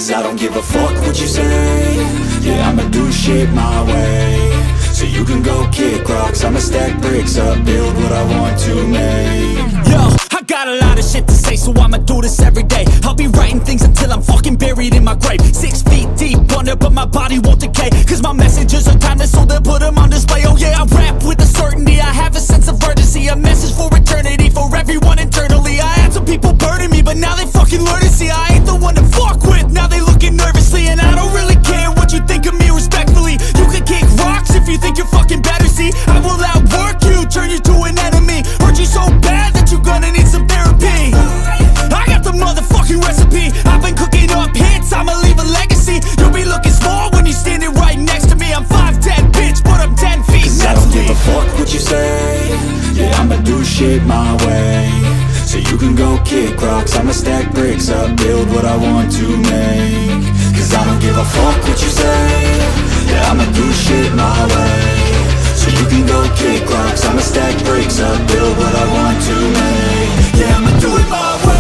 Cause I don't give a fuck what you say. Yeah, I'ma do shit my way. So you can go kick rocks, I'ma stack bricks up, build what I want to make. Yo, I got a lot of shit to say, so I'ma do this every day. I'll be writing things until I'm fucking buried in my grave. 6 feet deep under, but my body won't decay. Cause my messages are timeless, so they'll put them on display. Oh yeah, I rap with a certainty, I have a sense of urgency. A message for eternity, for everyone internally. I had some people burning me, but now they fucking learn to see I ain't the one to fuck with, now they looking nervously. And I don't really care what you think of me, respectfully. You can kick rocks if you think you're fucking better, see. I will outwork you, turn you to an enemy. Hurt you so bad that you're gonna need some therapy. I got the motherfucking recipe, I've been cooking up hits, I'ma leave a legacy. You'll be looking small when you're standing right next to me. I'm 5'10", bitch, but I'm 10 feet. Cause I don't give a fuck what you say. Yeah, I'ma do shit my way. So you can go kick rocks, I'ma stack bricks up, build what I want to make. Cause I don't give a fuck what you say. Yeah, I'ma do shit my way. So you can go kick rocks, I'ma stack bricks up, build what I want to make. Yeah, I'ma do it my way.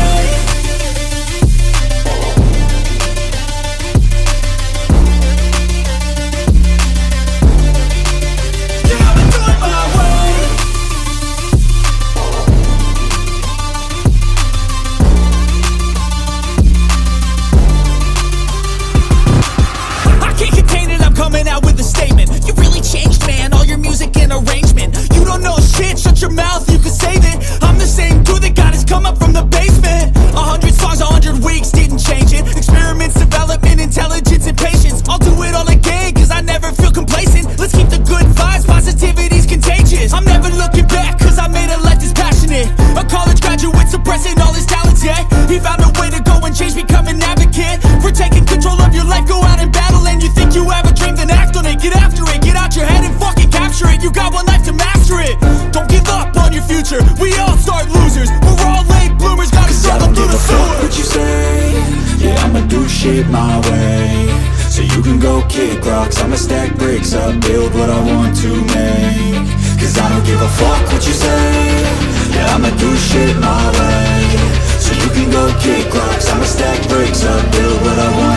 Coming out with a statement. You really changed, man, all your music and arrangement. You don't know shit, shut your mouth, you can save it. I'm the same dude that got his come up from the basement. 100 songs, 100 weeks, didn't change it. Experiments, development, intelligence, and patience. I'll do it all again, cause I never feel complacent. Let's keep the good vibes, positivity's contagious. I'm never looking back, cause I made a life that's passionate. A college graduate suppressing all his talents, yeah. He found a way to go and change, become an advocate. For taking control of your life, go out and battle. And you think you have a dream, then act on it. Get after it, get out your head and fucking capture it. You got one life to master it. Don't give up on your future, we all start losers. We're all late bloomers, gotta struggle through the sewer. I don't give a fuck what you say. Yeah, I'ma do shit my way. So you can go kick rocks, I'ma stack bricks up, build what I want to make. Cause I don't give a fuck what you say. Yeah, I'ma do shit my way. So you can go kick rocks, I'ma stack bricks up, build what I want